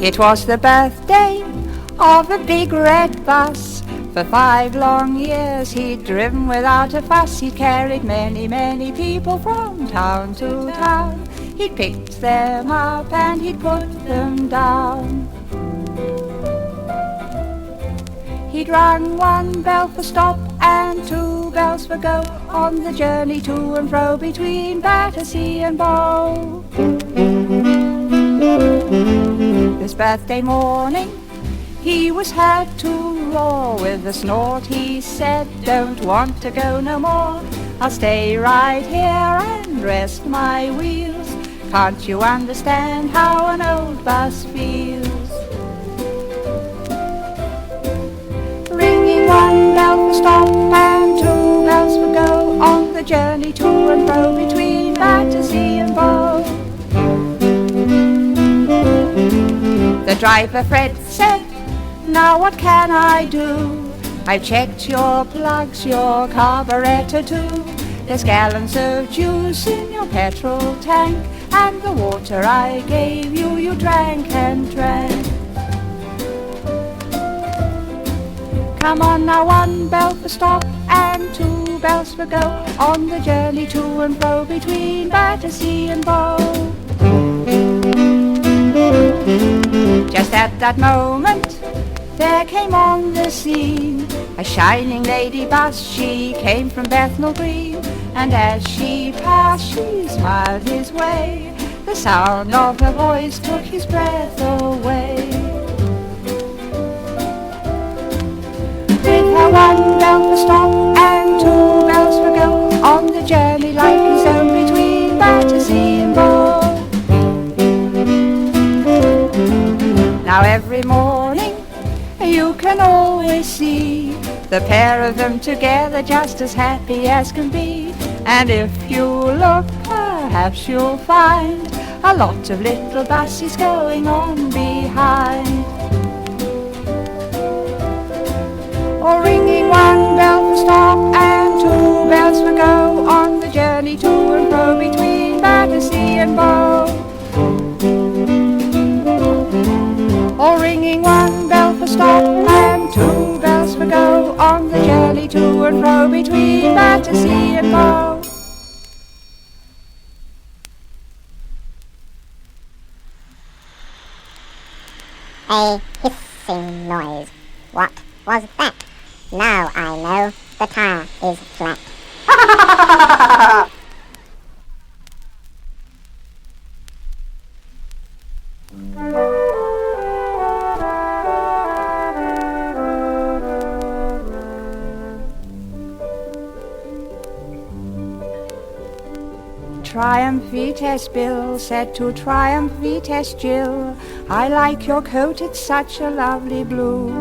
It was the birthday of a big red bus. For 5 long years he'd driven without a fuss. He'd carried many, many people from town to town. He'd picked them up and he'd put them down. He'd rung 1 bell for stop and 2 bells for go on the journey to and fro between Battersea and Bow. This birthday morning he was heard to roar. With a snort he said, "Don't want to go no more. I'll stay right here and rest my wheels. Can't you understand how an old bus feels?" Ringing 1 bell for stop and 2 bells for go on the journey to and fro between Battersea and Bow. The driver Fred said, "Now what can I do? I've checked your plugs, your carburetor too. There's gallons of juice in your petrol tank, and the water I gave you, you drank and drank. Come on now, 1 bell for stop and 2 bells for go on the journey to and fro between Battersea and Bow." Just at that moment there came on the scene a shining lady bus. She came from Bethnal Green, and as she passed she smiled his way. The sound of her voice took his breath away. With her 1 bell for stop and 2 bells for go on the journey like his own between Battersea and Bow. Now every morning you can always see the pair of them together, just as happy as can be. And if you look, perhaps you'll find a lot of little buses going on behind. Or ringing 1 bell for stop and 2 bells for go on the journey to and fro between Battersea and Bow. Or ringing 1 bell for stop and 2 bells for go on the journey to and fro between Battersea and Bow. A hissing noise. What was that? Now I know the tire is flat. Triumph Vitesse Bill said to Triumph Vitesse Jill, "I like your coat, it's such a lovely blue."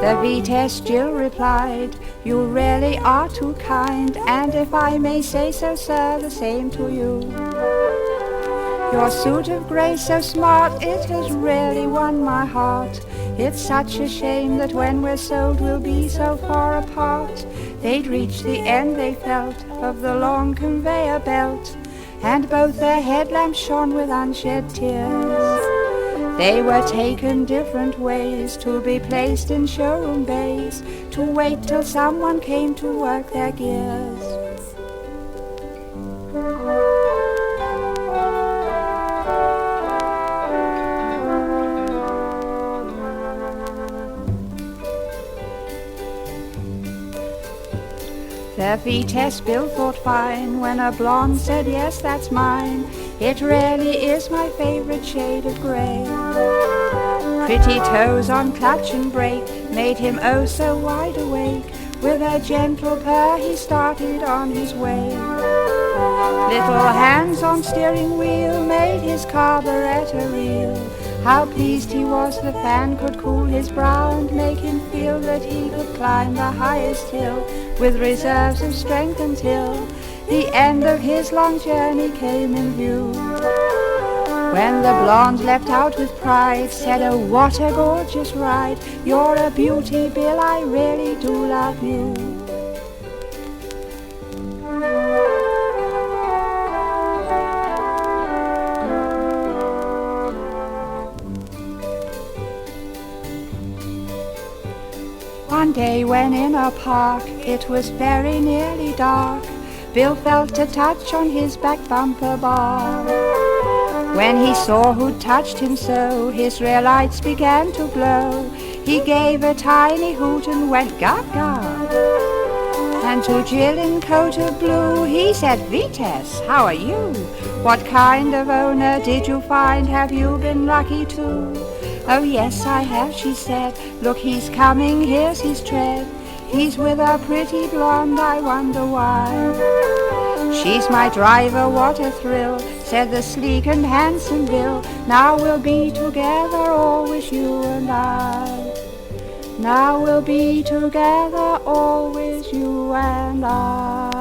The Vitesse Jill replied, "You really are too kind, and if I may say so, sir, the same to you. Your suit of grey so smart, it has really won my heart. It's such a shame that when we're sold we'll be so far apart." They'd reached the end, they felt, of the long conveyor belt, and both their headlamps shone with unshed tears. They were taken different ways to be placed in showroom bays, to wait till someone came to work their gears. The Vitesse Bill thought fine when a blonde said, "Yes, that's mine. It really is my favorite shade of grey." Pretty toes on clutch and brake made him oh so wide awake. With a gentle purr he started on his way. Little hands on steering wheel made his carburetor reel. How pleased he was the fan could cool his brow and make him feel that he could climb the highest hill with reserves of strength until the end of his long journey came in view. When the blonde leapt out with pride, said, "Oh, what a gorgeous ride. You're a beauty, Bill, I really do love you." day when in a park it was very nearly dark, Bill felt a touch on his back bumper bar. When he saw who touched him so, his rear lights began to glow. He gave a tiny hoot and went gaga. And to Jill in coat of blue he said, "Vitesse, how are you? What kind of owner did you find? Have you been lucky too?" "Oh yes, I have," she said. "Look, he's coming, here's his tread. He's with a pretty blonde, I wonder why." "She's my driver, what a thrill," said the sleek and handsome Bill. "Now we'll be together always, you and I. Now we'll be together always, you and I."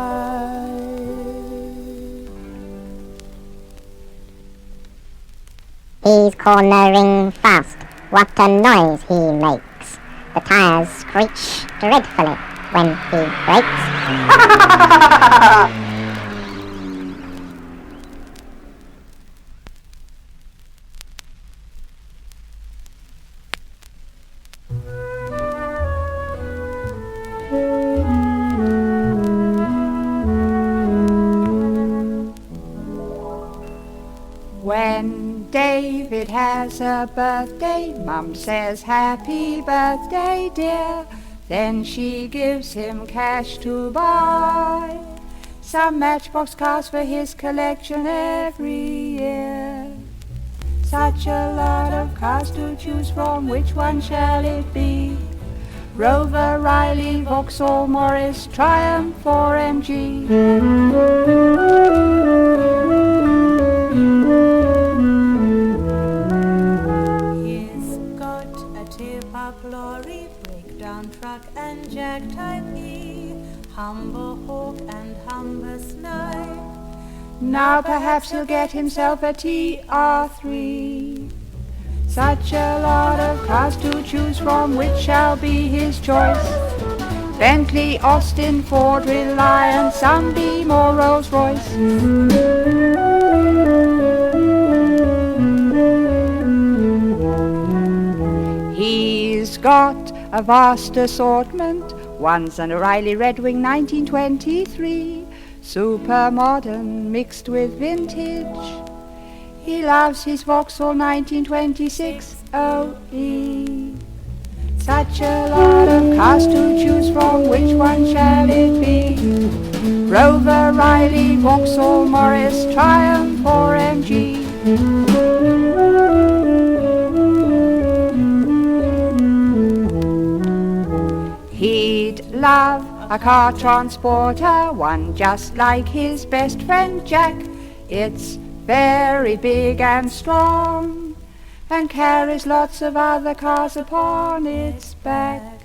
He's cornering fast. What a noise he makes. The tires screech dreadfully when he brakes. When David has a birthday, Mum says, "Happy birthday, dear." Then she gives him cash to buy some Matchbox cars for his collection every year. Such a lot of cars to choose from, which one shall it be? Rover, Riley, Vauxhall, Morris, Triumph or MG? Lorry, breakdown truck and jack type E, Humber Hawk and Humber Snipe. Now perhaps he'll get himself a TR3. Such a lot of cars to choose from, which shall be his choice? Bentley, Austin, Ford, Reliant, Sunbeam or Rolls Royce? He's got a vast assortment. One's an O'Reilly Red Wing 1923, super modern mixed with vintage. He loves his Vauxhall 1926 OE. Such a lot of cars to choose from, which one shall it be? Rover, Riley, Vauxhall, Morris, Triumph or MG? He'd love a car transporter, one just like his best friend Jack. It's very big and strong, and carries lots of other cars upon its back.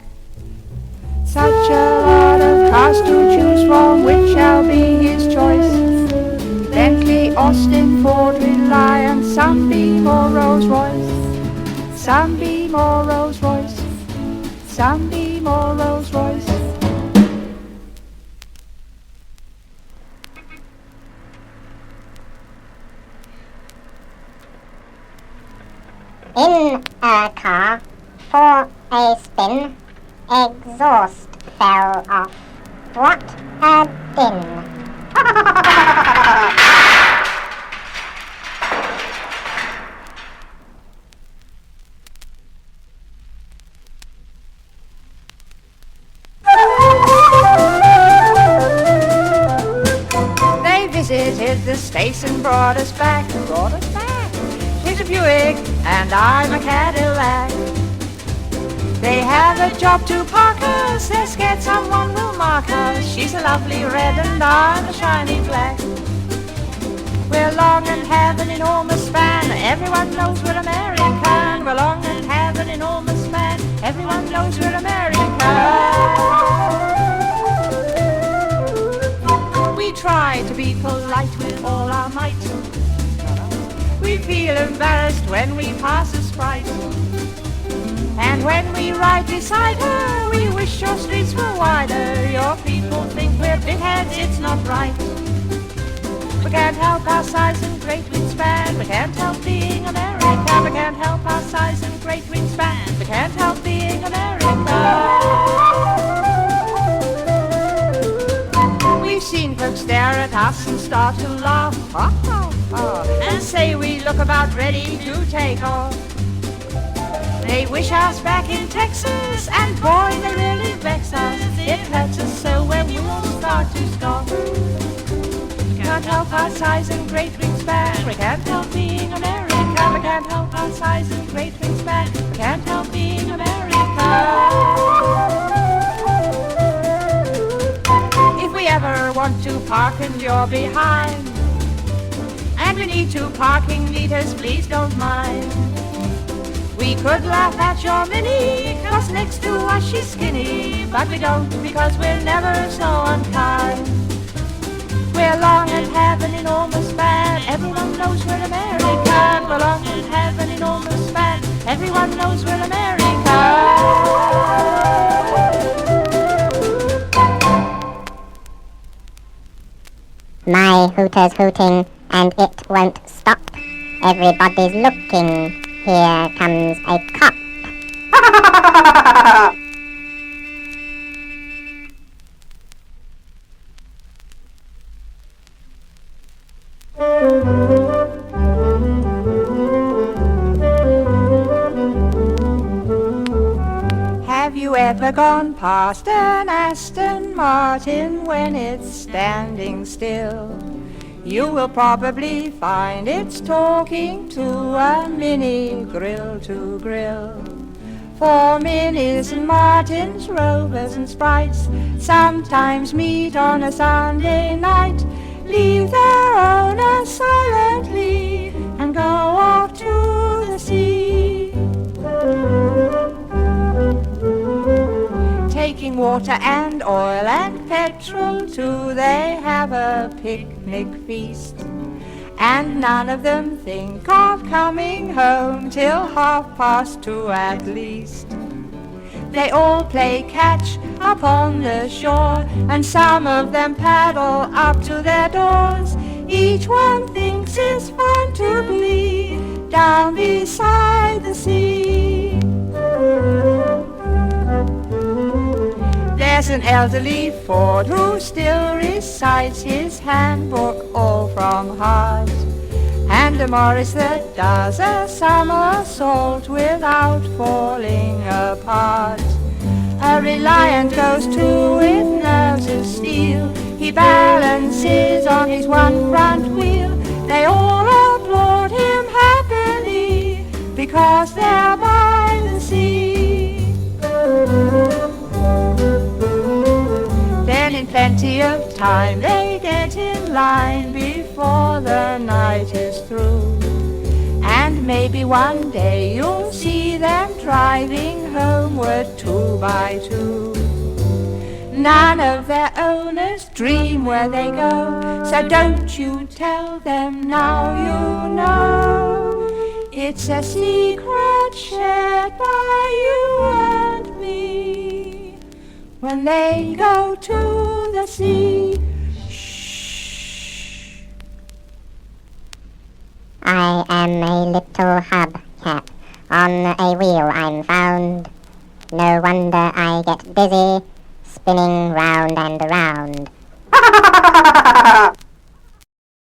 Such a lot of cars to choose from, which shall be his choice? Bentley, Austin, Ford, Reliant, Sunbeam or Rolls Royce? Sunbeam or Rolls Royce? Sunbeam or Rolls Royce? In a car, for a spin, exhaust fell off. What a din! They visited the States and brought us back. Here's a Buick and I'm a Cadillac. They have a job to park us, they're scared someone will mark us. She's a lovely red and I'm a shiny black. We're long and have an enormous span, everyone knows we're American. We're long and have an enormous span, everyone knows we're American. We try to be polite with all our might. We feel embarrassed when we pass a Sprite. And when we ride beside her, we wish your streets were wider. Your people think we're big heads, it's not right. We can't help our size and great wingspan. We can't help being American. We can't help our size and great wingspan. We can't help being American. folks stare at us and start to laugh, ha, ha, ha, and say we look about ready to take off. They wish us back in Texas, and boy, they really vex us. It hurts us so when we all start to stop. Can't help our size and great wingspan. We can't help being America. We can't help our size and great wingspan. We can't help being America. If we ever want to park and you're behind, and we need 2 parking meters, please don't mind. We could laugh at your Minnie, 'cause next to us she's skinny, but we don't because we're never so unkind. We're long and have an enormous span. Everyone knows we're American. We're long and have an enormous span. Everyone knows we're American. My hooter's hooting and it won't stop. Everybody's looking. Here comes a cop. Have you ever gone past an Aston Martin when it's standing still? You will probably find it's talking to a Mini grill to grill. For Minis and Martins, Rovers and Sprites sometimes meet on a Sunday night, leave their owner silently and go off to the sea. Taking water and oil and petrol too, they have a picnic feast, and none of them think of coming home till 2:30 at least. They all play catch up on the shore, and some of them paddle up to their doors. Each one thinks it's fun to be down beside the sea. There's an elderly Ford who still recites his handbook all from heart, and a Morris that does a somersault without falling apart. A Reliant goes too with nerves of steel. He balances on his one front wheel. They all applaud him happily because they're by the sea. Then in plenty of time they get in line before the night is through, and maybe one day you'll see them driving homeward 2 by 2. None of their owners dream where they go, so don't you tell them, now you know. It's a secret shared by you and me. When they go to the sea, shh. I am a little hubcap. On a wheel I'm found. No wonder I get dizzy, spinning round and around.